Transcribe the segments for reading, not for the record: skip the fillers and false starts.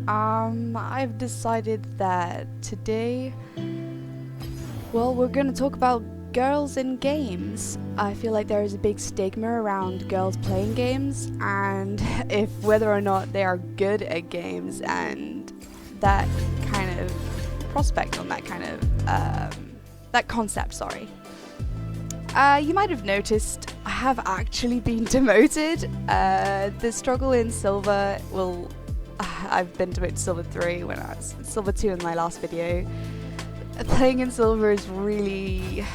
I've decided that today, well, we're gonna talk about girls in games. I feel like there is a big stigma around girls playing games and if whether or not they are good at games, and that kind of prospect on that kind of that concept, sorry. You might have noticed I have actually been demoted. The struggle in Silver will... I've been demoted to Silver 3 when I was Silver 2 in my last video. Playing in Silver is really...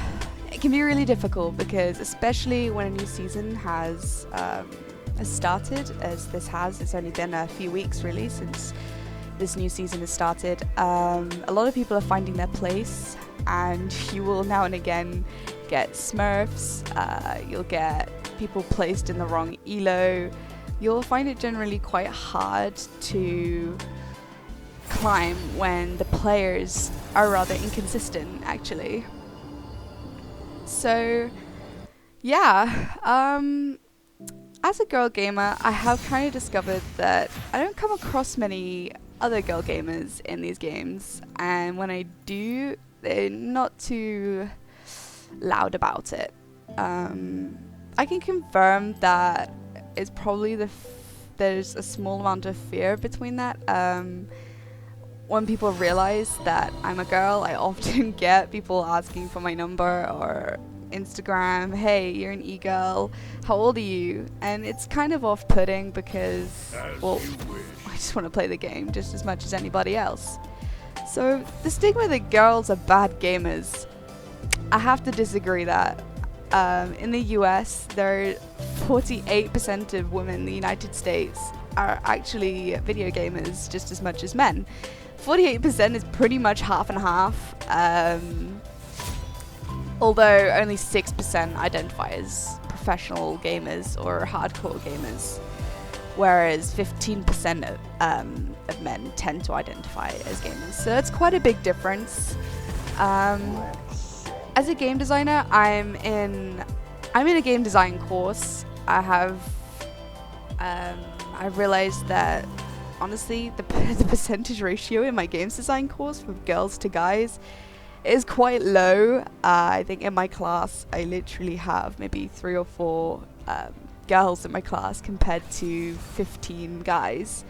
It can be really difficult because especially when a new season has started, as this has. It's only been a few weeks really since this new season has started. A lot of people are finding their place, and you will now and again get smurfs, you'll get people placed in the wrong elo. You'll find it generally quite hard to climb when the players are rather inconsistent, actually. So, yeah, as a girl gamer, I have kind of discovered that I don't come across many other girl gamers in these games, and when I do, they're not too loud about it. I can confirm that it's probably there's a small amount of fear between that. When people realize that I'm a girl, I often get people asking for my number or Instagram. Hey, you're an e-girl. How old are you? And it's kind of off-putting because, well, I just want to play the game just as much as anybody else. So the stigma that girls are bad gamers, I have to disagree that. In the US, there are 48% of women in the United States are actually video gamers just as much as men. 48% is pretty much half and half, although only 6% identify as professional gamers or hardcore gamers, whereas 15% of men tend to identify as gamers. So it's quite a big difference. As a game designer, I'm in a game design course. I've realized that honestly the percentage ratio in my games design course from girls to guys is quite low. I think in my class I literally have maybe 3 or 4 girls in my class compared to 15 guys,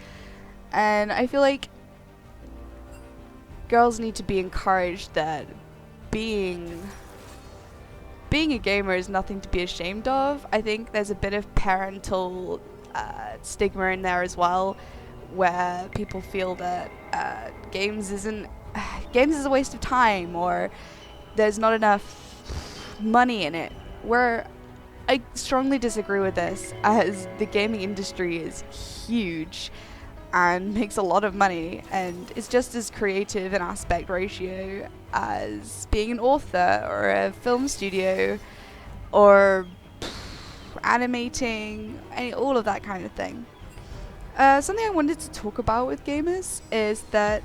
and I feel like girls need to be encouraged that being a gamer is nothing to be ashamed of. I think there's a bit of parental stigma in there as well, where people feel that games is a waste of time, or there's not enough money in it. Where I strongly disagree with this, as the gaming industry is huge and makes a lot of money, and it's just as creative an aspect ratio as being an author or a film studio or animating, all of that kind of thing. Something I wanted to talk about with gamers is that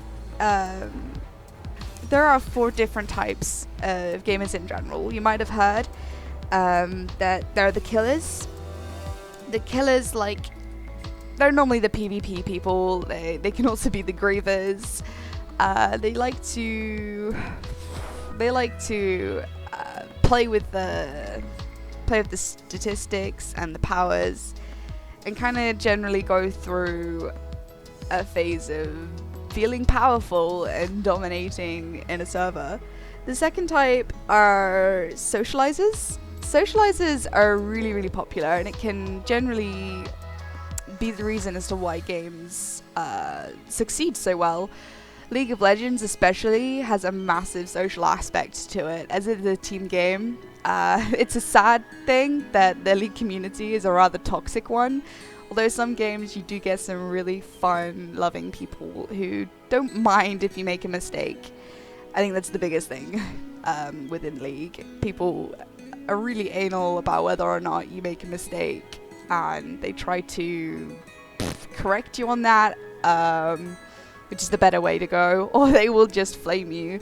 there are 4 different types of gamers in general. You might have heard that there are the killers. The killers, like, they're normally the PvP people. They can also be the grievers. They like to play with the statistics and the powers, and kind of generally go through a phase of feeling powerful and dominating in a server. The second type are socializers. Socializers are really, really popular, and it can generally be the reason as to why games succeed so well. League of Legends especially has a massive social aspect to it, as it is a team game. It's a sad thing that the League community is a rather toxic one, although some games you do get some really fun, loving people who don't mind if you make a mistake. I think that's the biggest thing within League. People are really anal about whether or not you make a mistake, and they try to correct you on that, which is the better way to go, or they will just flame you.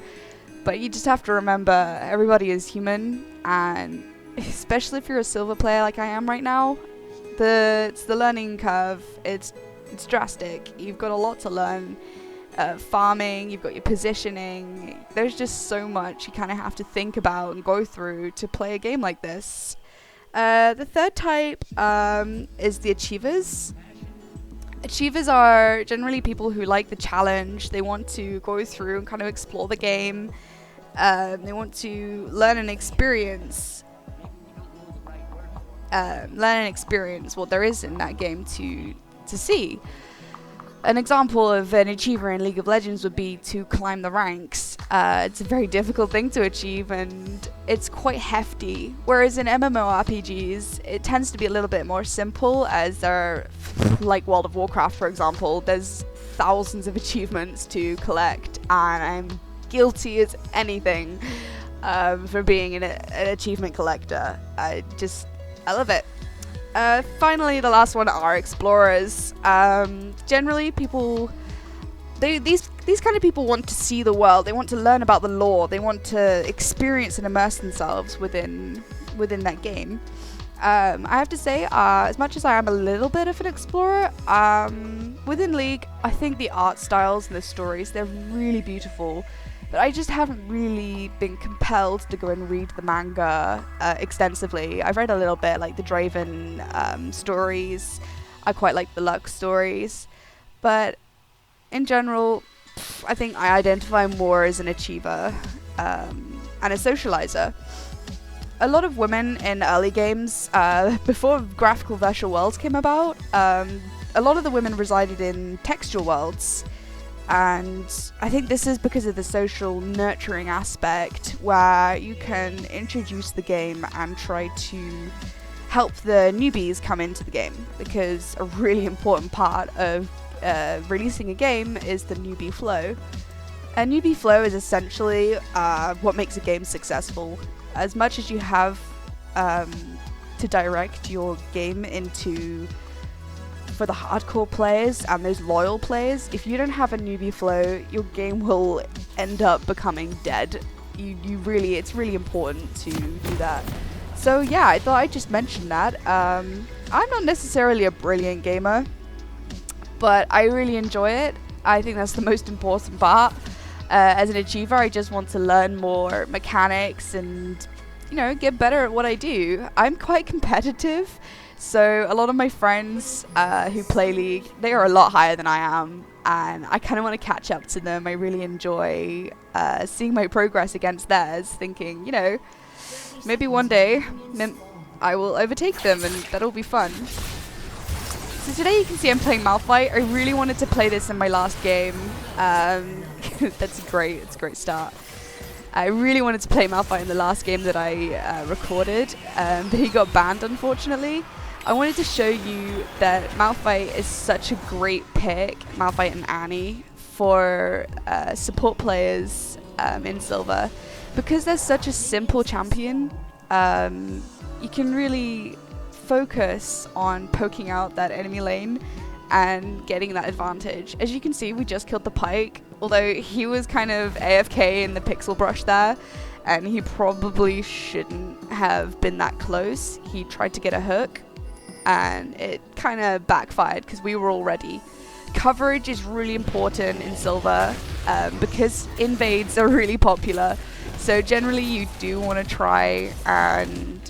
But you just have to remember, everybody is human, and especially if you're a silver player like I am right now, it's the learning curve. It's It's drastic. You've got a lot to learn. Farming, you've got your positioning. There's just so much you kind of have to think about and go through to play a game like this. The third type is the achievers. Achievers are generally people who like the challenge. They want to go through and kind of explore the game. They want to learn and experience what there is in that game to see. An example of an achiever in League of Legends would be to climb the ranks. It's a very difficult thing to achieve, and it's quite hefty. Whereas in MMORPGs, it tends to be a little bit more simple, as there, like World of Warcraft, for example, there's thousands of achievements to collect, and I'm guilty as anything for being an achievement collector. I love it. Finally, the last one are explorers. Generally, people, these kind of people want to see the world. They want to learn about the lore. They want to experience and immerse themselves within that game. I have to say, as much as I am a little bit of an explorer, within League, I think the art styles and the stories, they're really beautiful. But I just haven't really been compelled to go and read the manga extensively. I've read a little bit, like the Draven stories. I quite like the Lux stories. But in general, I think I identify more as an achiever and a socializer. A lot of women in early games, before graphical virtual worlds came about, a lot of the women resided in textual worlds. And I think this is because of the social nurturing aspect, where you can introduce the game and try to help the newbies come into the game, because a really important part of releasing a game is the newbie flow. A newbie flow is essentially what makes a game successful. As much as you have to direct your game into for the hardcore players and those loyal players, if you don't have a newbie flow, your game will end up becoming dead. It's really important to do that. So yeah, I thought I'd just mention that. I'm not necessarily a brilliant gamer, but I really enjoy it. I think that's the most important part. As an achiever, I just want to learn more mechanics and, get better at what I do. I'm quite competitive. So a lot of my friends who play League, they are a lot higher than I am, and I kind of want to catch up to them. I really enjoy seeing my progress against theirs, thinking, maybe one day I will overtake them, and that'll be fun. So today you can see I'm playing Malphite. I really wanted to play this in my last game. It's a great start. I really wanted to play Malphite in the last game that I recorded, but he got banned, unfortunately. I wanted to show you that Malphite is such a great pick, Malphite and Annie, for support players in Silver. Because they're such a simple champion, you can really focus on poking out that enemy lane and getting that advantage. As you can see, we just killed the Pyke, although he was kind of AFK in the pixel brush there, and he probably shouldn't have been that close. He tried to get a hook, and it kind of backfired because we were all ready. Coverage is really important in Silver because invades are really popular. So generally you do want to try and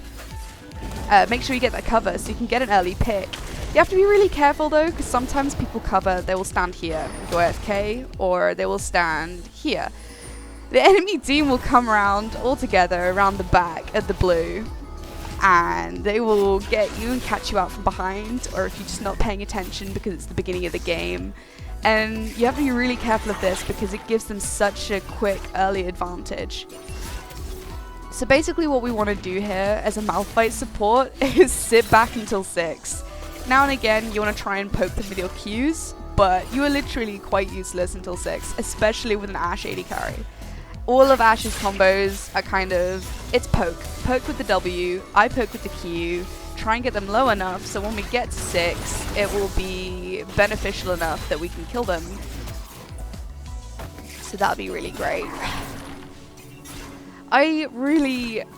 make sure you get that cover so you can get an early pick. You have to be really careful though, because sometimes people cover, they will stand here, go AFK, or they will stand here. The enemy team will come around all together around the back at the blue, and they will get you and catch you out from behind, or if you're just not paying attention because it's the beginning of the game. And you have to be really careful of this because it gives them such a quick early advantage. So basically what we want to do here as a Malphite support is sit back until 6. Now and again you want to try and poke them with your Qs, but you are literally quite useless until 6, especially with an Ashe AD carry. All of Ashe's combos are kind of, it's poke. Poke with the W, I poke with the Q, try and get them low enough so when we get to 6, it will be beneficial enough that we can kill them. So that'll be really great.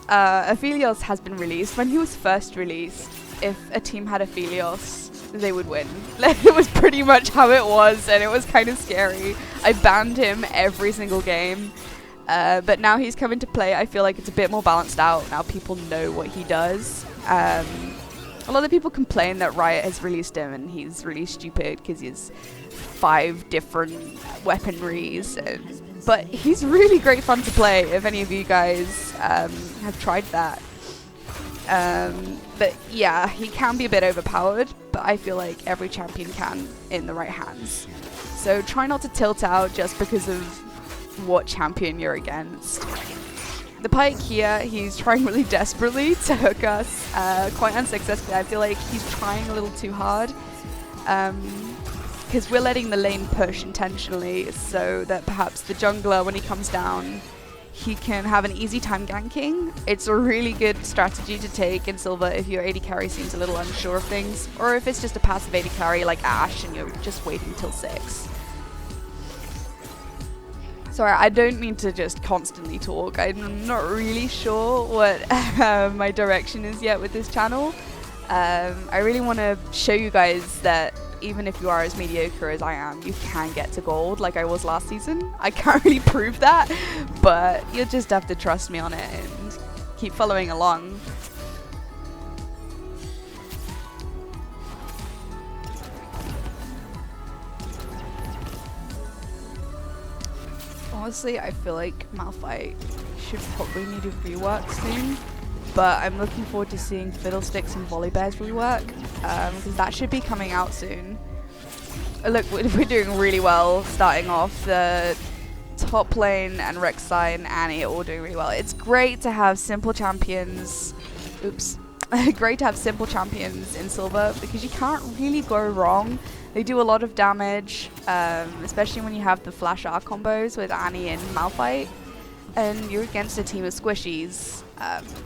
Aphelios has been released. When he was first released, if a team had Aphelios, they would win. It was pretty much how it was, and it was kind of scary. I banned him every single game. But now he's come into play, I feel like it's a bit more balanced out. Now people know what he does. A lot of people complain that Riot has released him and he's really stupid because he has 5 different weaponries. But he's really great fun to play if any of you guys have tried that. But yeah, he can be a bit overpowered, but I feel like every champion can in the right hands. So try not to tilt out just because of what champion you're against. The Pyke here, he's trying really desperately to hook us, quite unsuccessfully. I feel like he's trying a little too hard, because we're letting the lane push intentionally so that perhaps the jungler, when he comes down, he can have an easy time ganking. It's a really good strategy to take in Silver if your AD carry seems a little unsure of things, or if it's just a passive AD carry like Ashe and you're just waiting till 6. Sorry, I don't mean to just constantly talk. I'm not really sure what my direction is yet with this channel. I really want to show you guys that even if you are as mediocre as I am, you can get to gold like I was last season. I can't really prove that, but you'll just have to trust me on it and keep following along. Honestly, I feel like Malphite should probably need a rework soon, but I'm looking forward to seeing Fiddlesticks and Volibear's rework, because that should be coming out soon. Look, we're doing really well starting off. The top lane and Rek'Sai and Annie are all doing really well. It's great to have simple champions. Oops. Great to have simple champions in Silver because you can't really go wrong. They do a lot of damage, especially when you have the Flash R combos with Annie and Malphite, and you're against a team of squishies.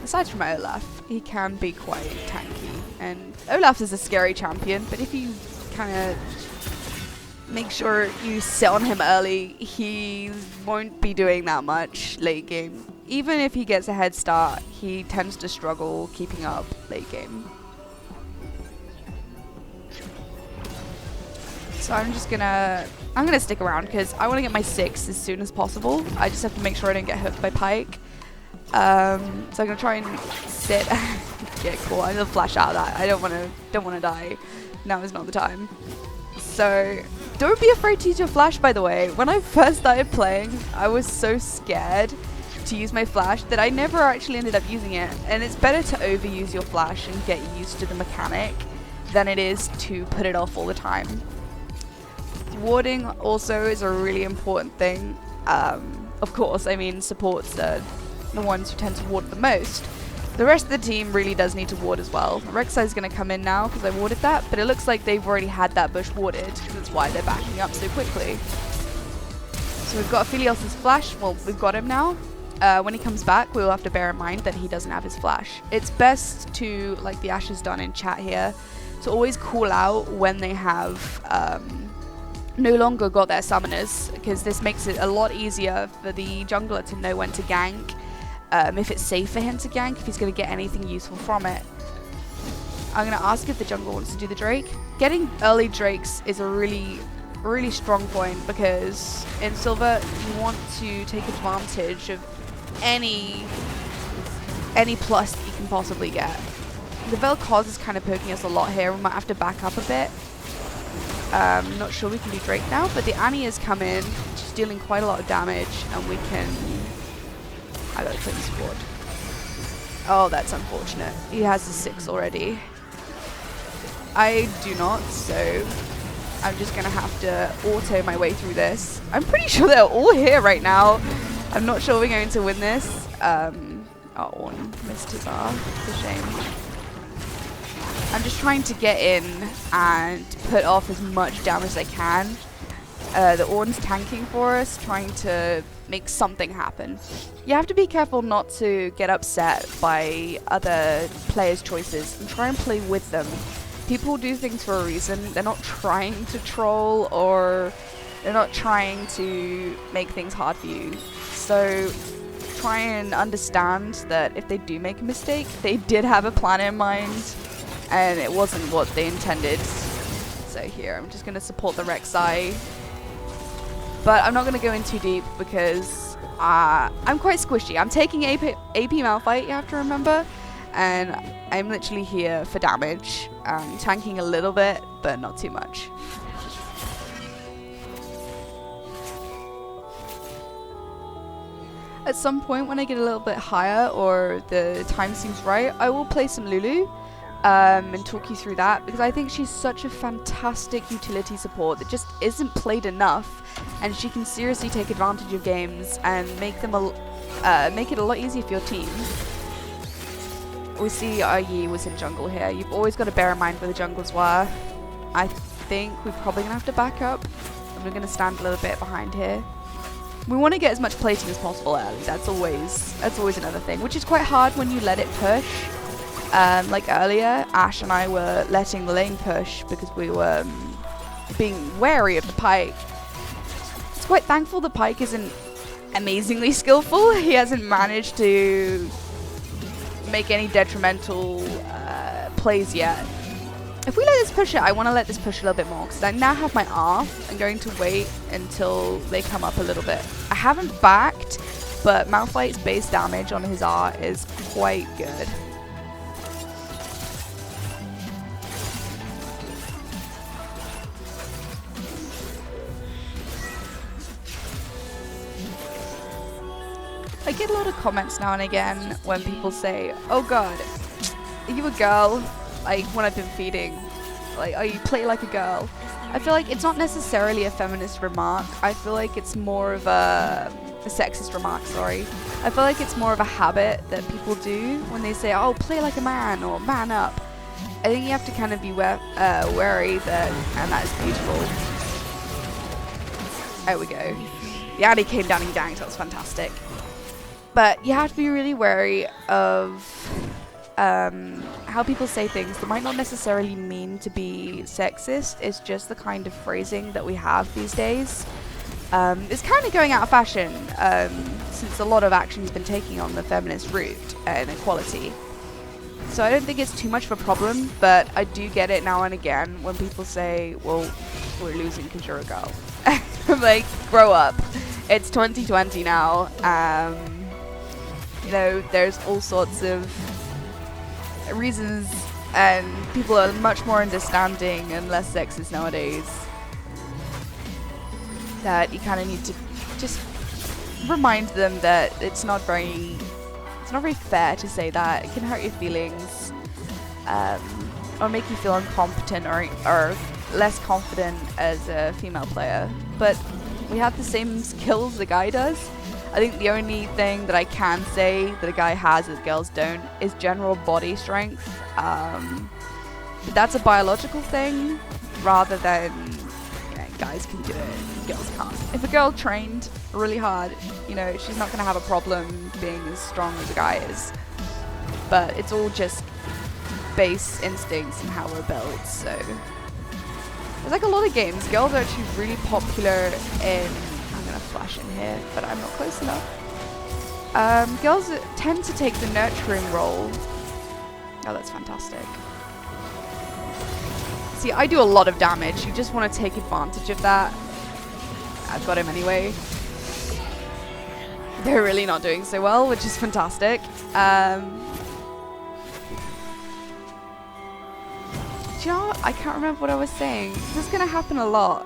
Aside from Olaf, he can be quite tanky, and Olaf is a scary champion, but if you kind of make sure you sit on him early, he won't be doing that much late game. Even if he gets a head start, he tends to struggle keeping up late game. So I'm gonna stick around because I want to get my 6 as soon as possible. I just have to make sure I don't get hooked by Pyke. So I'm gonna try and sit. Yeah, cool. I'm gonna flash out of that. I don't wanna die. Now is not the time. So don't be afraid to use your flash. By the way, when I first started playing, I was so scared to use my flash that I never actually ended up using it. And it's better to overuse your flash and get used to the mechanic than it is to put it off all the time. Warding also is a really important thing. Of course, I mean, supports are the ones who tend to ward the most. The rest of the team really does need to ward as well. Rek'Sai is going to come in now because I warded that, but it looks like they've already had that bush warded. That's why they're backing up so quickly. So we've got Aphelios' flash. Well, we've got him now. When he comes back, we'll have to bear in mind that he doesn't have his flash. It's best to, like the Ash has done in chat here, to always call out when they have no longer got their summoners, because this makes it a lot easier for the jungler to know when to gank, if it's safe for him to gank, if he's going to get anything useful from it. I'm going to ask if the jungle wants to do the Drake. Getting early Drakes is a really strong point, because in Silver you want to take advantage of any plus that you can possibly get. The Vel'Koz is kind of poking us a lot here. We might have to back up a bit. Not sure we can do Drake now, but the Annie has come in. She's dealing quite a lot of damage, and we can... I gotta clean the squad. Oh, that's unfortunate. He has the 6 already. I do not, so I'm just gonna have to auto my way through this. I'm pretty sure they're all here right now. I'm not sure we're going to win this. Oh, Ornn missed his R. It's a shame. I'm just trying to get in and put off as much damage as I can. The Ornn's tanking for us, trying to make something happen. You have to be careful not to get upset by other players' choices and try and play with them. People do things for a reason. They're not trying to troll, or they're not trying to make things hard for you. So try and understand that if they do make a mistake, they did have a plan in mind, and it wasn't what they intended. So here, I'm just going to support the Rek'Sai. But I'm not going to go in too deep because I'm quite squishy. I'm taking AP Malphite, you have to remember. And I'm literally here for damage. Tanking a little bit, but not too much. At some point when I get a little bit higher or the time seems right, I will play some Lulu and talk you through that, because I think she's such a fantastic utility support that just isn't played enough, and she can seriously take advantage of games and make them make it a lot easier for your team. We see Yi was in jungle here. You've always got to bear in mind where the jungles were. I think we're probably going to have to back up, and we're going to stand a little bit behind here. We want to get as much plating as possible early. That's always another thing, which is quite hard when you let it push. Like earlier, Ash and I were letting the lane push because we were being wary of the Pyke. It's quite thankful the Pyke isn't amazingly skillful. He hasn't managed to make any detrimental plays yet. If we let this push it, I want to let this push a little bit more, because I now have my R. I'm going to wait until they come up a little bit. I haven't backed, but Malphite's base damage on his R is quite good. I get a lot of comments now and again when people say, "Oh god, are you a girl?" Like when I've been feeding, like, "Oh, you play like a girl." I feel like it's not necessarily a feminist remark. I feel like it's more of a sexist remark, sorry. I feel like it's more of a habit that people do when they say, "Oh, play like a man," or "man up." I think you have to kind of be wary that, and that is beautiful. There we go. The Addy came down and ganked, that was fantastic. But you have to be really wary of how people say things that might not necessarily mean to be sexist. It's just the kind of phrasing that we have these days. It's kind of going out of fashion since a lot of action has been taking on the feminist route and equality. So I don't think it's too much of a problem, but I do get it now and again when people say, "Well, we're losing because you're a girl." I'm like, grow up. It's 2020 now. You know, there's all sorts of reasons, and people are much more understanding and less sexist nowadays, that you kind of need to just remind them that it's not very fair to say that. It can hurt your feelings, or make you feel incompetent or less confident as a female player. But we have the same skills the guy does. I think the only thing that I can say that a guy has that girls don't is general body strength. But that's a biological thing rather than, you know, guys can do it, girls can't. If a girl trained really hard, you know, she's not going to have a problem being as strong as a guy is. But it's all just base instincts and how we're built, so. There's like a lot of games. Girls are actually really popular in... I'm going to flash in here, but I'm not close enough. Girls tend to take the nurturing role. Oh, that's fantastic. See, I do a lot of damage. You just want to take advantage of that. I've got him anyway. They're really not doing so well, which is fantastic. Do you know what? I can't remember what I was saying. This is going to happen a lot.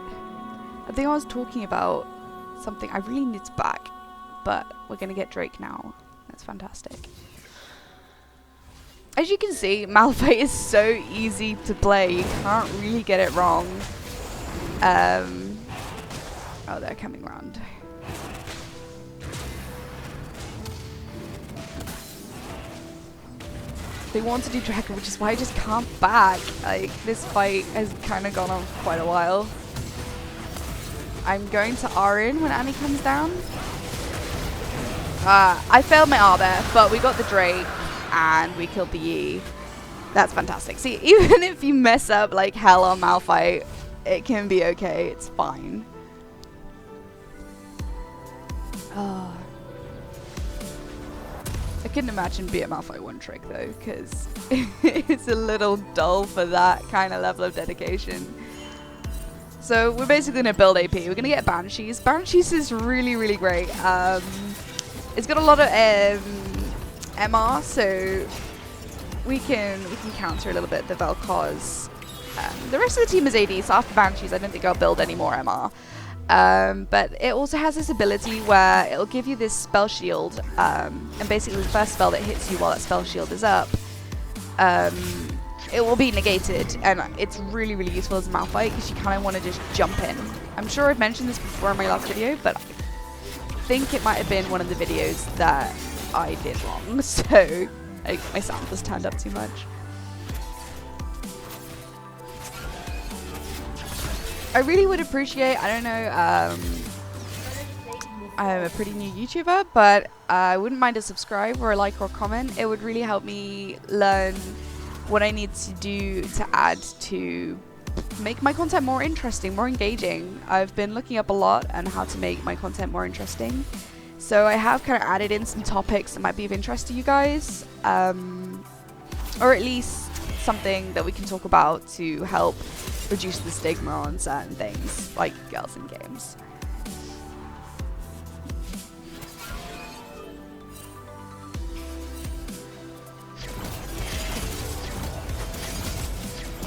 I think I was talking about something. I really need to back, but we're going to get Drake now. That's fantastic. As you can see, Malphite is so easy to play. You can't really get it wrong. Oh, they're coming around. They want to do Dragon, which is why I just can't back. Like, this fight has kind of gone on for quite a while. I'm going to R in when Annie comes down. I failed my R there, but we got the Drake and we killed the Yi. That's fantastic. See, even if you mess up like hell on Malphite, it can be okay. It's fine. Oh. I couldn't imagine being Malphite one trick though, because it's a little dull for that kind of level of dedication. So we're basically going to build AP. We're going to get Banshees. Banshees is really, really great. It's got a lot of MR, so we can counter a little bit the Vel'Koz. The rest of the team is AD, so after Banshees I don't think I'll build any more MR. But it also has this ability where it'll give you this spell shield, and basically the first spell that hits you while that spell shield is up, it will be negated, and it's really, really useful as a Malphite because you kind of want to just jump in. I'm sure I've mentioned this before in my last video, but I think it might have been one of the videos that I did wrong, so I think my sound was turned up too much. I really would appreciate, I don't know, I'm a pretty new YouTuber, but I wouldn't mind a subscribe or a like or a comment. It would really help me learn what I need to do to add to make my content more interesting, more engaging. I've been looking up a lot on how to make my content more interesting. So I have kind of added in some topics that might be of interest to you guys, or at least something that we can talk about to help reduce the stigma on certain things, like girls in games.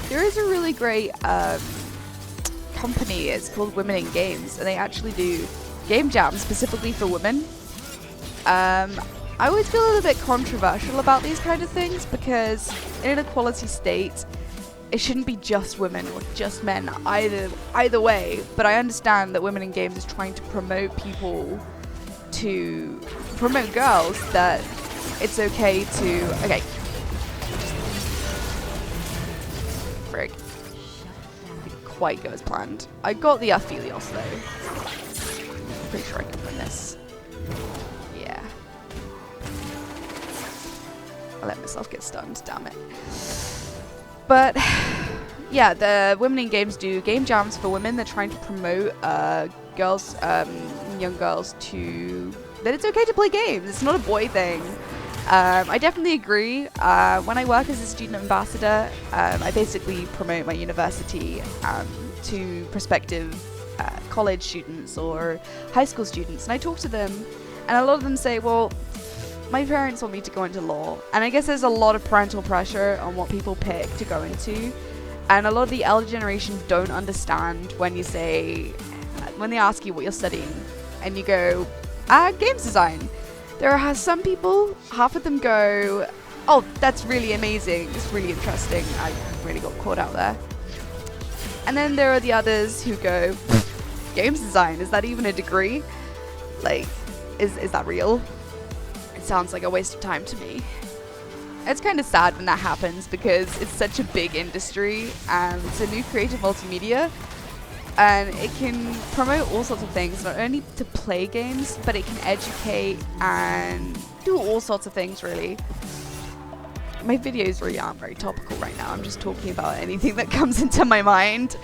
There is a really great company, it's called Women in Games, and they actually do game jams specifically for women. I always feel a little bit controversial about these kind of things because in an equality state, it shouldn't be just women or just men, either way, but I understand that Women in Games is trying to promote girls, that it's okay to, okay. Frig. Didn't quite go as planned. I got the Aphelios though. Pretty sure I can win this. Yeah. I let myself get stunned, damn it. But yeah, the Women in Games do game jams for women. They're trying to promote girls, young girls, to that it's okay to play games. It's not a boy thing. I definitely agree. When I work as a student ambassador, I basically promote my university to prospective college students or high school students, and I talk to them, and a lot of them say, well, my parents want me to go into law, and I guess there's a lot of parental pressure on what people pick to go into, and a lot of the elder generations don't understand when they ask you what you're studying, and you go, games design. There are some people, half of them go, oh, that's really amazing, it's really interesting, I really got caught out there. And then there are the others who go, games design, is that even a degree? Like, is that real? It sounds like a waste of time to me. It's kind of sad when that happens because it's such a big industry and it's a new creative multimedia. And it can promote all sorts of things, not only to play games, but it can educate and do all sorts of things, really. My videos really aren't very topical right now. I'm just talking about anything that comes into my mind.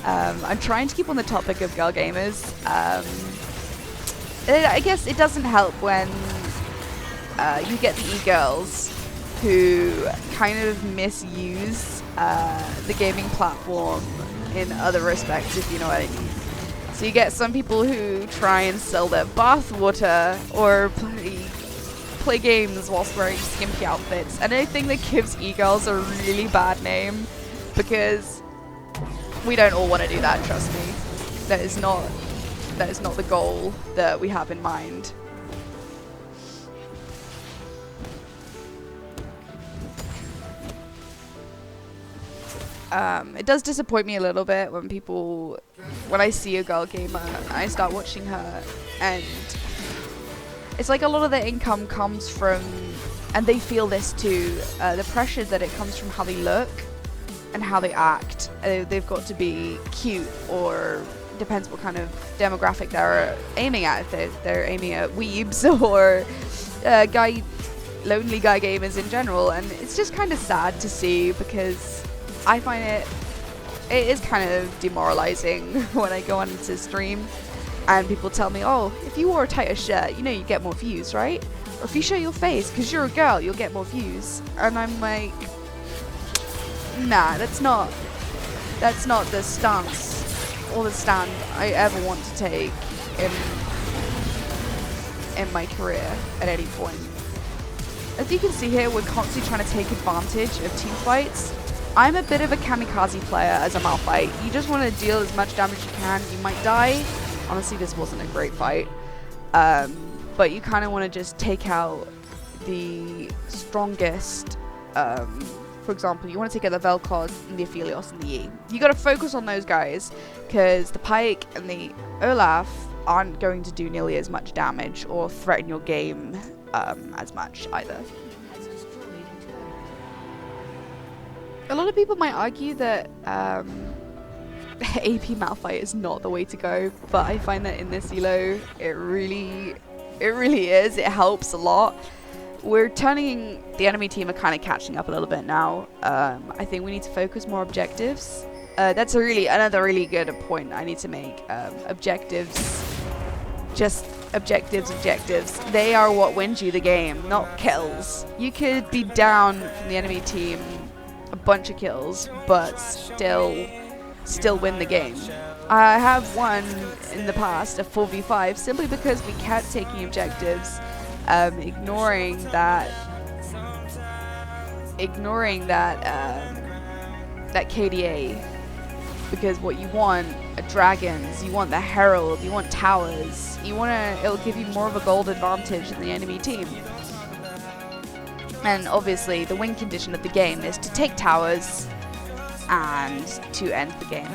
I'm trying to keep on the topic of girl gamers. I guess it doesn't help when you get the e-girls who kind of misuse the gaming platform in other respects, if you know what I mean. So you get some people who try and sell their bathwater or play games whilst wearing skimpy outfits, and I think that gives e-girls a really bad name because we don't all want to do that, trust me. That is not the goal that we have in mind. It does disappoint me a little bit when I see a girl gamer and I start watching her, and it's like a lot of their income comes from, and they feel this too, the pressure that it comes from how they look and how they act. They've got to be cute, or depends what kind of demographic they're aiming at. If they're aiming at weebs or lonely guy gamers in general, and it's just kind of sad to see because I find it is kind of demoralizing when I go on to stream and people tell me, oh, if you wore a tighter shirt, you know you get more views, right? Or if you show your face because you're a girl, you'll get more views. And I'm like, nah, that's not the stance or the stand I ever want to take in my career at any point. As you can see here, we're constantly trying to take advantage of team fights. I'm a bit of a kamikaze player as a Malphite. You just want to deal as much damage as you can. You might die. Honestly, this wasn't a great fight. But you kind of want to just take out the strongest. For example, you want to take out the Vel'Koz and the Aphelios and the Yi. You got to focus on those guys because the Pike and the Olaf aren't going to do nearly as much damage or threaten your game as much either. A lot of people might argue that AP Malphite is not the way to go, but I find that in this elo, it really is. It helps a lot. We're turning, the enemy team are kind of catching up a little bit now. I think we need to focus more objectives. That's another really good point I need to make. Objectives, just objectives. They are what wins you the game, not kills. You could be down from the enemy team a bunch of kills, but still win the game. I have won in the past a 4v5 simply because we kept taking objectives. Ignoring that KDA, because what you want are dragons, you want the herald, you want towers, it'll give you more of a gold advantage than the enemy team. And obviously the win condition of the game is to take towers and to end the game.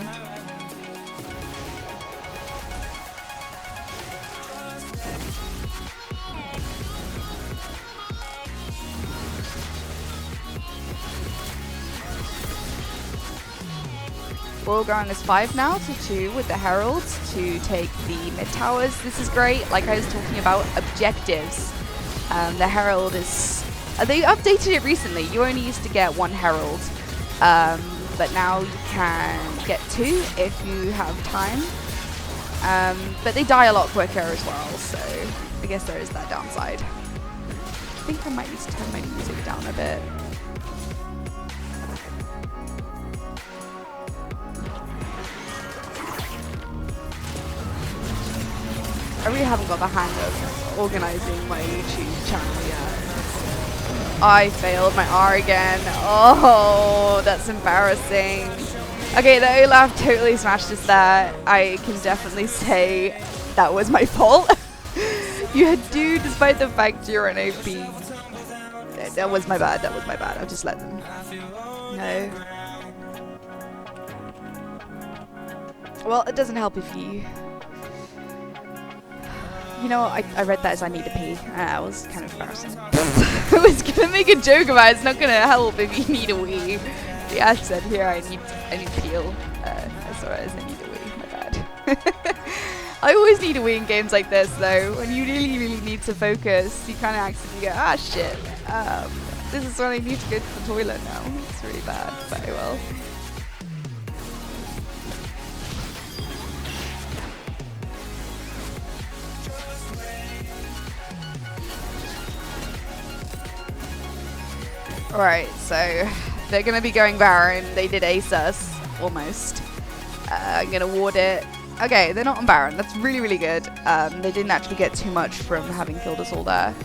We're all going as 5 now to 2 with the heralds to take the mid towers. This is great, like I was talking about, objectives. The herald is... they updated it recently. You only used to get 1 herald, but now you can get 2 if you have time. But they die a lot quicker as well, so I guess there is that downside. I think I might need to turn my music down a bit. I really haven't got the hang of organising my YouTube channel yet. I failed my R again. Oh, that's embarrassing. Okay, the Olaf totally smashed us there. I can definitely say that was my fault. You had to, despite the fact you're an OP. That was my bad, I'll just let them know. Well, it doesn't help if you... You know, I read that as I need to pee. That was kind of embarrassing. I was gonna make a joke about it. It's not gonna help if you need a wee. The ad said here I need peel. I saw it as I need a wee. My bad. I always need a wee in games like this, though. When you really need to focus, you kind of accidentally go, ah shit. This is when I need to go to the toilet now. It's really bad, but I will. Alright, so they're going to be going Baron. They did ace us, almost. I'm going to ward it. Okay, they're not on Baron. That's really good. They didn't actually get too much from having killed us all there.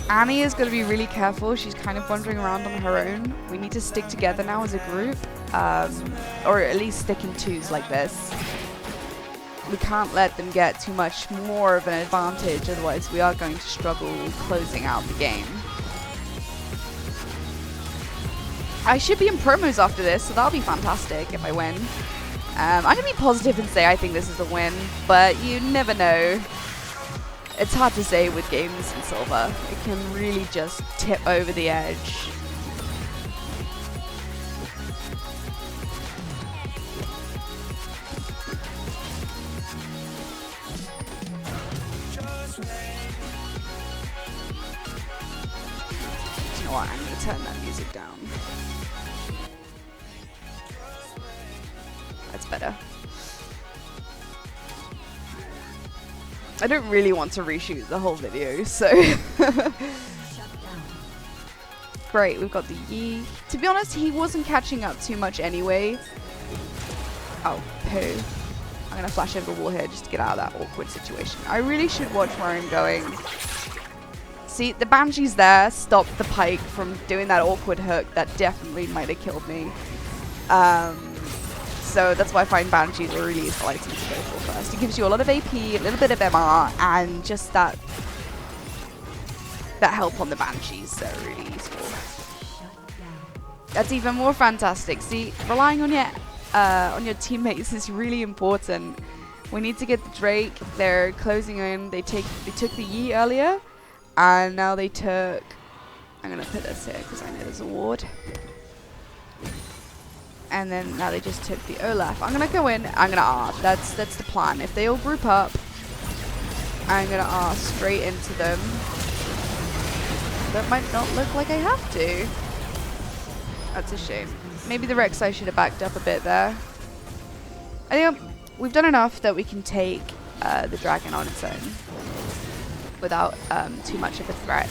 Annie is going to be really careful. She's kind of wandering around on her own. We need to stick together now as a group. Or at least stick in twos like this. We can't let them get too much more of an advantage, otherwise we are going to struggle closing out the game. I should be in promos after this, so that'll be fantastic if I win. I'm going to be positive and say I think this is a win, but you never know. It's hard to say with games in Silver. It can really just tip over the edge. You know what, I'm going to turn that music down. That's better. I don't really want to reshoot the whole video, so... Great, we've got the Yi. To be honest, he wasn't catching up too much anyway. Oh, poo. I'm going to flash over the wall here just to get out of that awkward situation. I really should watch where I'm going. See, the Banshee's there, stopped the Pike from doing that awkward hook that definitely might have killed me. So that's why I find Banshees are really useful items to go for first. It gives you a lot of AP, a little bit of MR, and just that help on the Banshees, so really useful. That's even more fantastic. See, relying on your teammates is really important. We need to get the Drake. They're closing in. They took the Yi earlier. And now they took... I'm going to put this here because I know there's a ward. And then now they just took the Olaf. I'm going to go in. I'm going to R. That's the plan. If they all group up, I'm going to R straight into them. That might not look like I have to. That's a shame. Maybe the Rek'Sai should have backed up a bit there. I think we've done enough that we can take the dragon on its own without too much of a threat.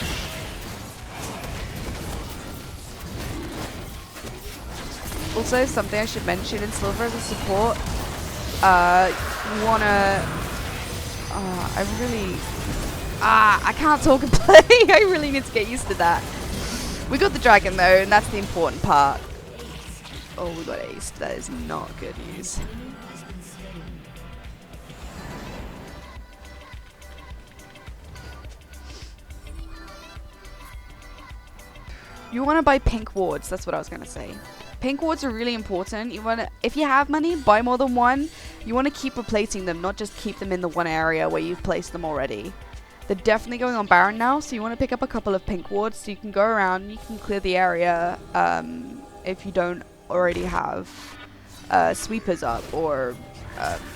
Also, something I should mention in Silver as a support, you wanna... I can't talk and play. I really need to get used to that. We got the dragon though, and that's the important part. Oh, we got aced. That is not good news. You want to buy pink wards. That's what I was going to say. Pink wards are really important. You want to, if you have money, buy more than one. You want to keep replacing them, not just keep them in the one area where you've placed them already. They're definitely going on Baron now, so you want to pick up a couple of pink wards so you can go around, you can clear the area if you don't already have sweepers up, or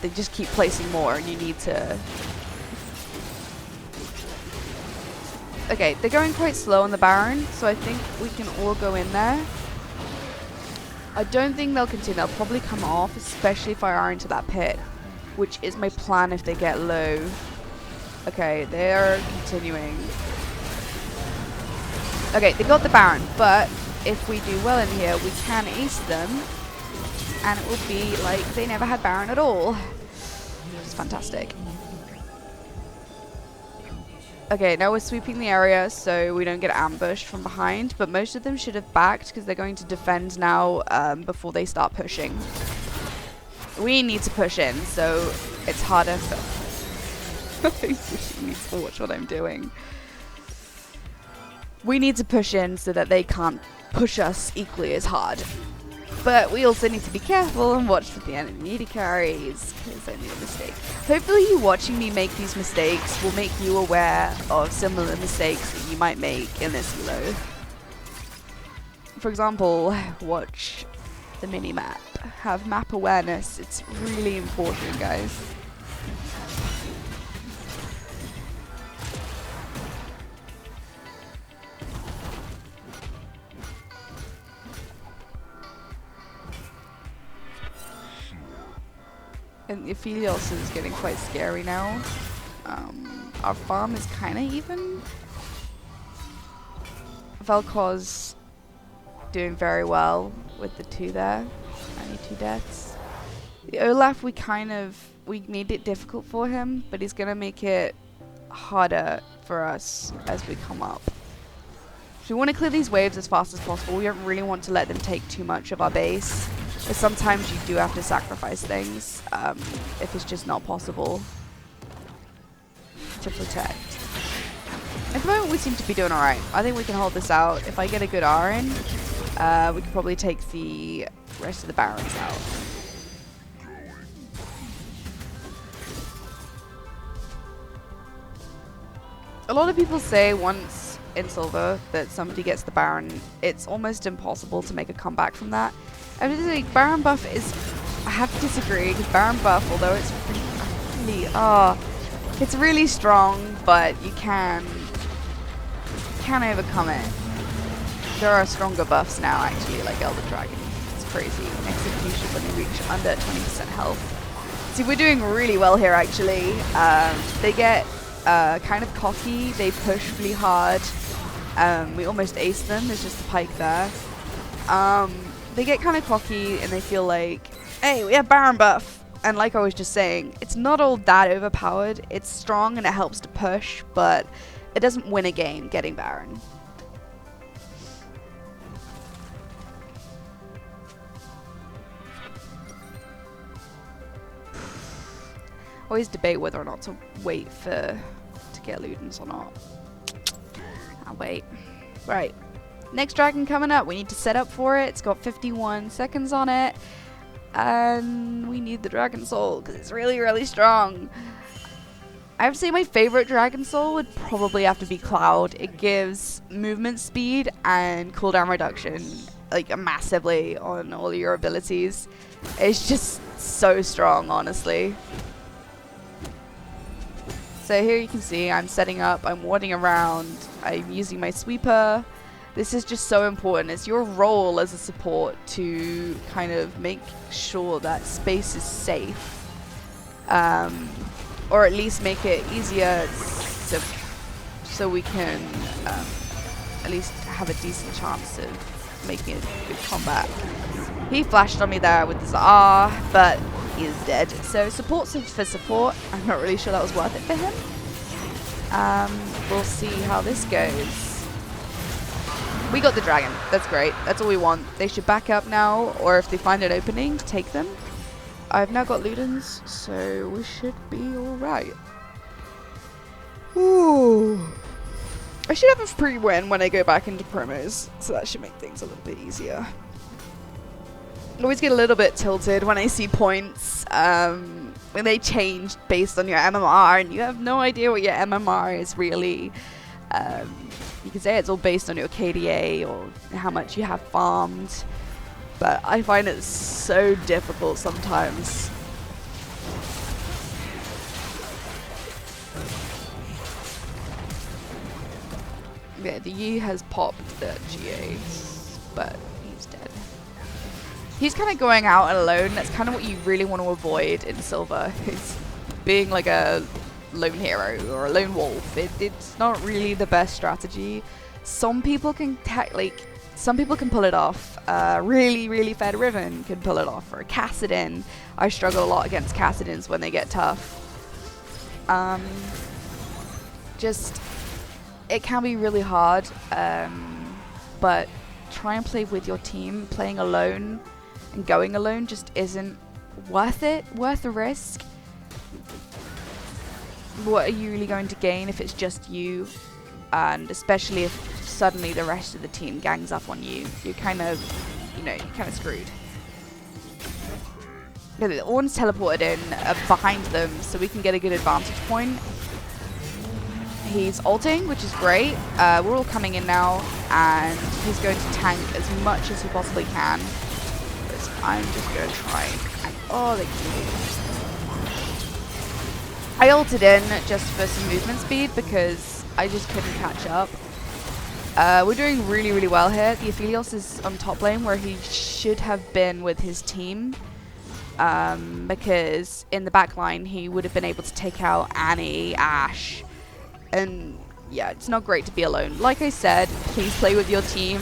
they just keep placing more and you need to... Okay, they're going quite slow on the Baron, so I think we can all go in there. I don't think they'll continue. They'll probably come off, especially if I are into that pit, which is my plan if they get low. Okay, they're continuing. Okay, they got the Baron, but if we do well in here, we can ace them, and it will be like they never had Baron at all. It's fantastic. Okay, now we're sweeping the area so we don't get ambushed from behind, but most of them should have backed because they're going to defend now before they start pushing. We need to push in, so it's harder for... I wish you need to watch what I'm doing. We need to push in so that they can't push us equally as hard. But we also need to be careful and watch for the enemy carries, because I made a mistake. Hopefully you watching me make these mistakes will make you aware of similar mistakes that you might make in this elo. For example, watch the mini-map. Have map awareness. It's really important, guys. And Aphelios is getting quite scary now. Our farm is kind of even. Vel'Koz doing very well with the 2 there. 92 deaths. The Olaf, we made it difficult for him, but he's going to make it harder for us as we come up. So we want to clear these waves as fast as possible. We don't really want to let them take too much of our base. But sometimes you do have to sacrifice things if it's just not possible to protect. At the moment we seem to be doing alright. I think we can hold this out. If I get a good R in, we can probably take the rest of the Barons out. A lot of people say once in Silver that somebody gets the Baron, it's almost impossible to make a comeback from that. I mean, like, Baron buff is... I have to disagree, because Baron buff, although it's really... it's really strong, but you can overcome it. There are stronger buffs now, actually, like Elder Dragon. It's crazy. Execution when they reach under 20% health. See, we're doing really well here, actually. They get kind of cocky. They push really hard. We almost ace them. There's just a Pike there. They get kind of cocky and they feel like, hey, we have Baron buff. And like I was just saying, it's not all that overpowered. It's strong and it helps to push, but it doesn't win a game getting Baron. Always debate whether or not to wait to get Ludens or not. I'll wait. Right. Next dragon coming up. We need to set up for it. It's got 51 seconds on it. And we need the Dragon Soul because it's really, really strong. I have to say my favorite Dragon Soul would probably have to be Cloud. It gives movement speed and cooldown reduction like massively on all your abilities. It's just so strong, honestly. So here you can see I'm setting up, I'm warding around, I'm using my sweeper. This is just so important. It's your role as a support to kind of make sure that space is safe. Or at least make it easier so we can at least have a decent chance of making a good combat. He flashed on me there with his R, but he is dead. So support's for support. I'm not really sure that was worth it for him. We'll see how this goes. We got the dragon. That's great. That's all we want. They should back up now, or if they find an opening, take them. I've now got Ludens, so we should be alright. Ooh. I should have a free win when I go back into promos, so that should make things a little bit easier. I always get a little bit tilted when I see points when they change based on your MMR, and you have no idea what your MMR is really. You can say it's all based on your KDA or how much you have farmed, but I find it so difficult sometimes. Yeah, the Yi has popped the GA, but he's dead. He's kind of going out alone. That's kind of what you really want to avoid in Silver. Is being like a lone hero or a lone wolf. It's not really the best strategy. Some people can some people can pull it off. Really fed Riven can pull it off, or Kassadin. I struggle a lot against Kassadins when they get tough. Just it can be really hard, but try and play with your team. Playing alone and going alone just isn't worth the risk. What are you really going to gain if it's just you? And especially if suddenly the rest of the team gangs up on you, you're kind of, you're kind of screwed. The Ornn's teleported in behind them, so we can get a good advantage point. He's ulting, which is great. We're all coming in now, and he's going to tank as much as he possibly can. I'm just going to try and... Oh, they I ulted in just for some movement speed because I just couldn't catch up. We're doing really well here. The Aphelios is on top lane where he should have been with his team. Because in the back line he would have been able to take out Annie, Ashe, and yeah, it's not great to be alone. Like I said, please play with your team.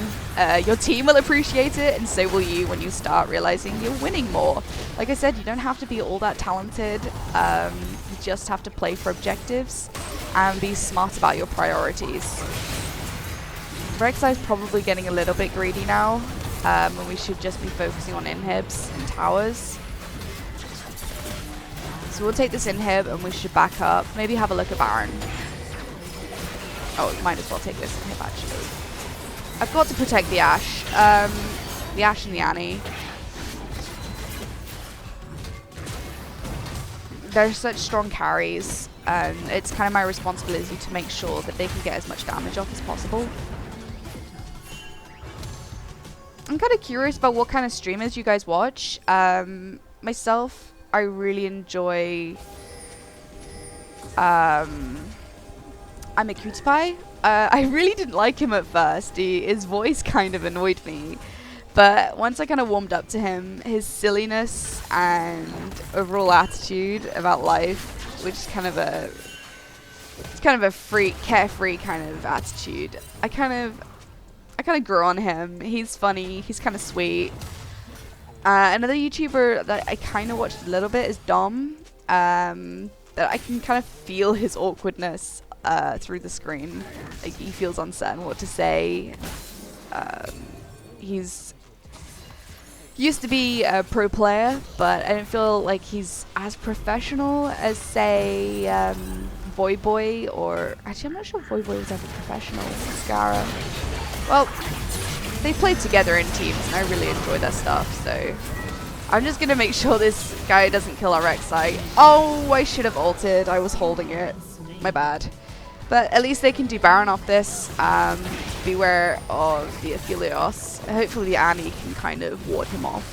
Your team will appreciate it, and so will you when you start realizing you're winning more. Like I said, you don't have to be all that talented. You just have to play for objectives and be smart about your priorities. Rek'Sai's probably getting a little bit greedy now, and we should just be focusing on inhibs and towers. So we'll take this inhib and we should back up. Maybe have a look at Baron. Oh, you might as well take this inhib actually. I've got to protect the Ashe. The Ashe and the Annie. They're such strong carries, and it's kind of my responsibility to make sure that they can get as much damage off as possible. I'm kind of curious about what kind of streamers you guys watch. Myself, I really enjoy... I'm a Cutie Pie. I really didn't like him at first. His voice kind of annoyed me. But once I kind of warmed up to him, his silliness and overall attitude about life, which is kind of a... It's kind of a carefree kind of attitude. I kind of grew on him. He's funny. He's kind of sweet. Another YouTuber that I kind of watched a little bit is Dom. That I can kind of feel his awkwardness through the screen. Like, he feels uncertain what to say. He's used to be a pro player, but I don't feel like he's as professional as, say, Voy Boy, or actually I'm not sure Voy Boy was ever professional. Scara. Well, they played together in teams, and I really enjoy their stuff, so I'm just gonna make sure this guy doesn't kill our Rek'Sai. Oh, I should have ulted. I was holding it. My bad. But at least they can do Baron off this. Beware of the Aphelios. Hopefully the Annie can kind of ward him off.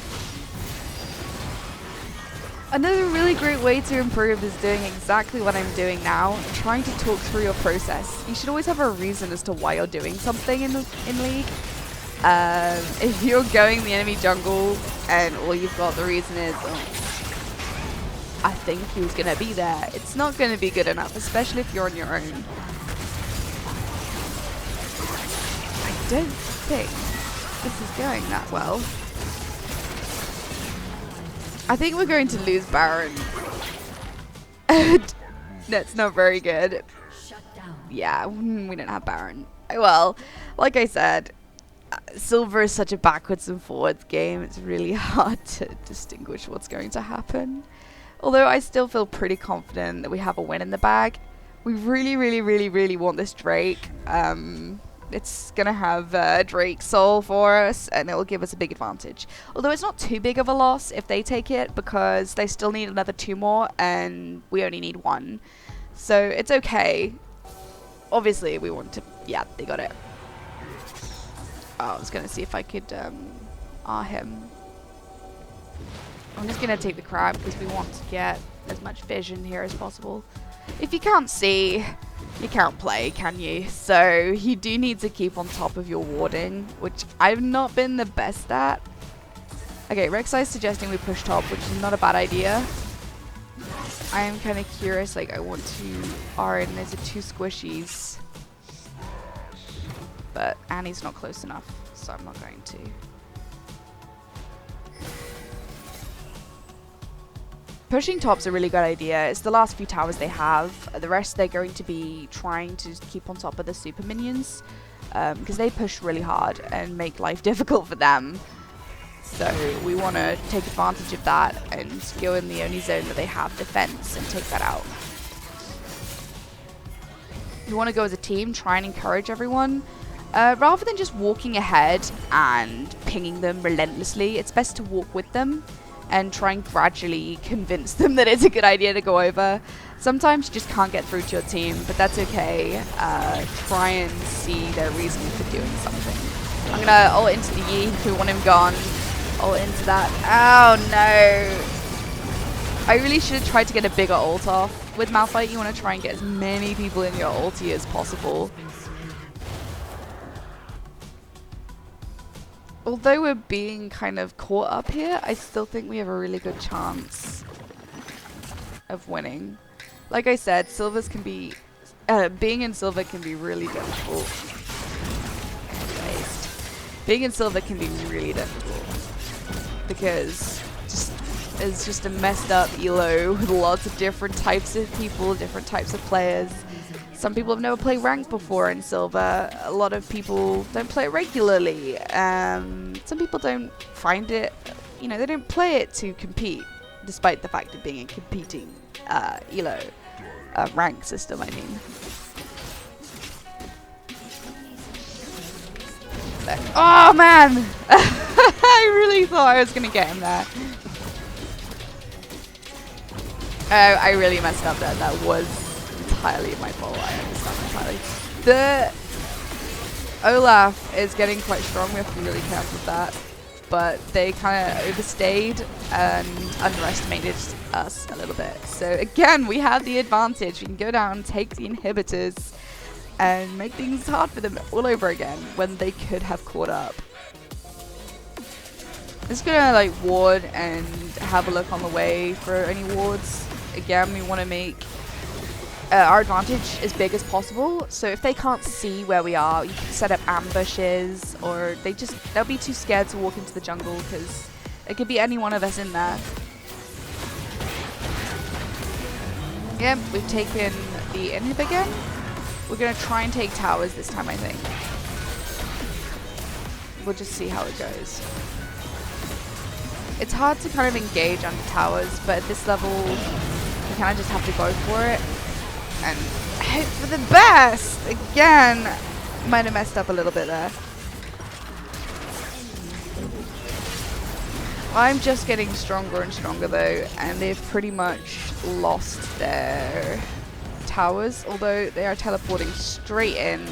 Another really great way to improve is doing exactly what I'm doing now, trying to talk through your process. You should always have a reason as to why you're doing something in League. If you're going the enemy jungle and all you've got the reason is, I think he was going to be there, it's not going to be good enough, especially if you're on your own. I don't think this is going that well. I think we're going to lose Baron. That's not very good. Yeah, we don't have Baron. Well, like I said, Silver is such a backwards and forwards game. It's really hard to distinguish what's going to happen. Although I still feel pretty confident that we have a win in the bag. We really want this Drake. It's gonna have Drake soul for us, and it will give us a big advantage. Although it's not too big of a loss if they take it, because they still need another 2 more, and we only need 1. So it's okay. Obviously, we want to... Yeah, they got it. Oh, I was gonna see if I could R him. I'm just gonna take the crab because we want to get as much vision here as possible. If you can't see, you can't play, can you? So you do need to keep on top of your warding, which I've not been the best at. Okay, Rek'Sai is suggesting we push top, which is not a bad idea. I am kind of curious, like I want to R in, there's 2 squishies. But Annie's not close enough, so I'm not going to. Pushing top's a really good idea. It's the last few towers they have. The rest they're going to be trying to keep on top of the super minions, because they push really hard and make life difficult for them. So we want to take advantage of that and go in the only zone that they have defense and take that out. You want to go as a team, try and encourage everyone. Rather than just walking ahead and pinging them relentlessly, it's best to walk with them and try and gradually convince them that it's a good idea to go over. Sometimes you just can't get through to your team, but that's okay. Try and see their reason for doing something. I'm gonna ult into the Yi, we want him gone. Ult into that. Oh no! I really should have tried to get a bigger ult off. With Malphite, you want to try and get as many people in your ulti as possible. Although we're being kind of caught up here, I still think we have a really good chance of winning. Like I said, silvers can be... being in silver can be really difficult. Being in silver can be really difficult. Because it's just a messed up elo with lots of different types of people, different types of players. Some people have never played ranked before in silver. A lot of people don't play it regularly. Some people don't find it, you know, they don't play it to compete, despite the fact of being a competing elo rank system, I mean. Oh man! I really thought I was gonna get him there. Oh, I really messed up there. That was entirely my fault. I understand entirely. The Olaf is getting quite strong. We have to be really careful with that. But they kind of overstayed and underestimated us a little bit. So again, we have the advantage. We can go down, take the inhibitors, and make things hard for them all over again when they could have caught up. I'm just gonna like ward and have a look on the way for any wards. Again, we want to make our advantage as big as possible. So if they can't see where we are, you can set up ambushes, or they'll be too scared to walk into the jungle because It could be any one of us in there. Yep, we've taken the inhib again. We're going to try and take towers this time, I think. We'll just see how it goes. It's hard to kind of engage under towers, but at this level, you kind of just have to go for it. And hope for the best! Again, might have messed up a little bit there. I'm just getting stronger and stronger though, and they've pretty much lost their towers, although they are teleporting straight in.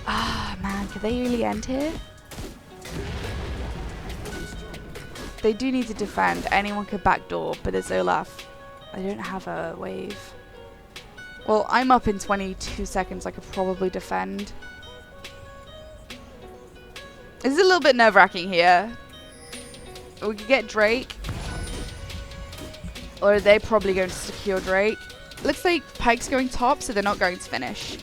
Ah, man, could they really end here? They do need to defend. Anyone could backdoor, but there's Olaf. I don't have a wave. Well, I'm up in 22 seconds. I could probably defend. This is a little bit nerve-wracking here. We could get Drake. Or are they probably going to secure Drake? Looks like Pyke's going top, so they're not going to finish.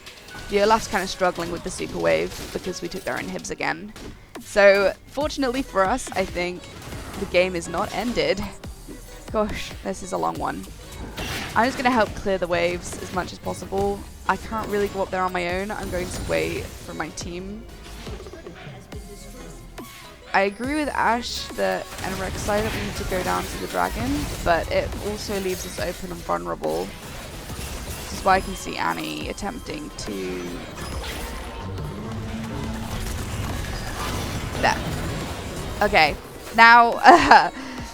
The Olaf's kind of struggling with the super wave because we took their inhibs again. So, fortunately for us, I think the game is not ended. Gosh, this is a long one. I'm just going to help clear the waves as much as possible. I can't really go up there on my own. I'm going to wait for my team. I agree with Ash that and Rek'Sai that we need to go down to the dragon, but it also leaves us open and vulnerable. This is why I can see Annie attempting to... There. Okay, now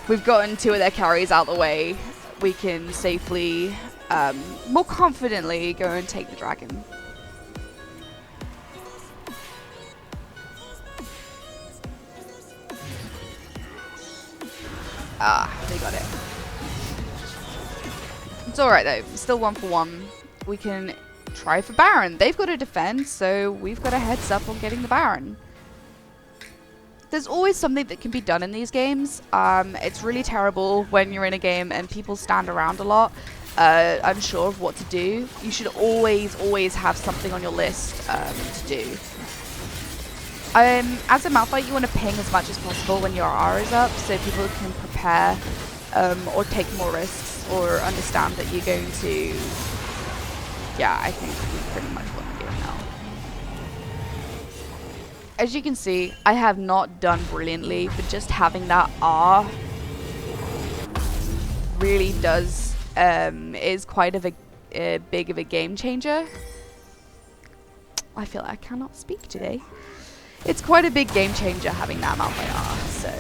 we've gotten two of their carries out of the way. We can safely, more confidently go and take the dragon. Ah, they got it. It's alright though, still 1 for 1. We can try for Baron. They've got to defend, so we've got a heads up on getting the Baron. There's always something that can be done in these games. It's really terrible when you're in a game and people stand around a lot, unsure of what to do. You should always have something on your list to do. As a Malphite, you want to ping as much as possible when your R is up, so people can prepare or take more risks or understand that you're going to... Yeah, I think we pretty much won the game now. As you can see, I have not done brilliantly, but just having that R really does is quite of a big of a game changer. I feel like I cannot speak today. It's quite a big game changer having that Malphite R, so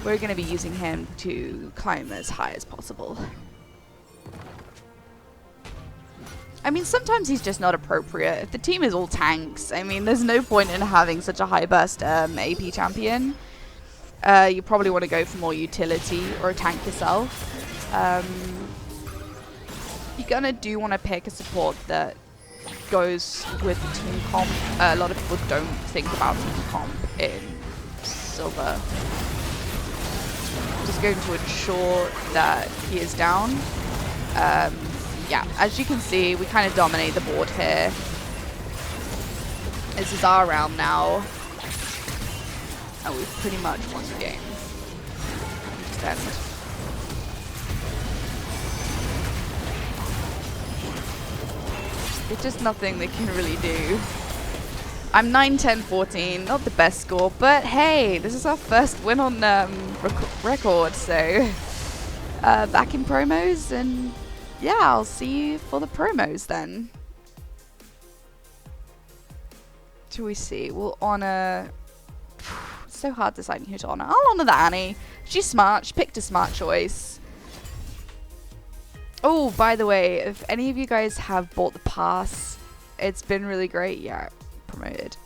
we're going to be using him to climb as high as possible. I mean, sometimes he's just not appropriate. If the team is all tanks, I mean, there's no point in having such a high burst AP champion. You probably want to go for more utility or a tank yourself. You're going to do want to pick a support that goes with team comp. A lot of people don't think about team comp in silver. Just going to ensure that he is down. Yeah, as you can see, we kind of dominate the board here. This is our round now. And we've pretty much won the game. Just end. It's just nothing they can really do. I'm 9, 10, 14. Not the best score, but hey, this is our first win on record. So back in promos, and yeah, I'll see you for the promos then. Shall we see? We'll honor... It's so hard deciding who to honor. I'll honor the Annie. She's smart. She picked a smart choice. Oh, by the way, if any of you guys have bought the pass, it's been really great. Yeah, promoted.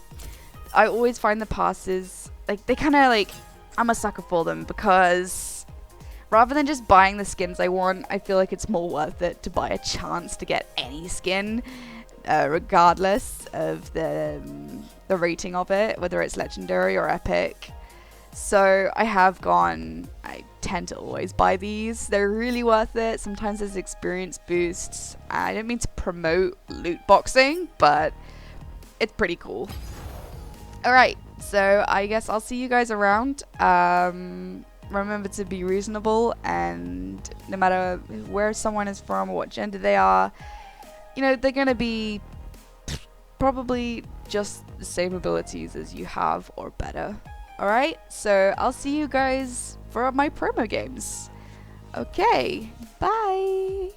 I always find the passes, like, they kind of like, I'm a sucker for them because rather than just buying the skins I want, I feel like it's more worth it to buy a chance to get any skin, regardless of the rating of it, whether it's legendary or epic. So I have gone, I tend to always buy these. They're really worth it. Sometimes there's experience boosts. I don't mean to promote loot boxing, but it's pretty cool. Alright, So I guess I'll see you guys around. Remember to be reasonable, and no matter where someone is from or what gender they are, you know, they're gonna be probably just the same abilities as you have or better. Alright, so I'll see you guys for my promo games. Okay, bye!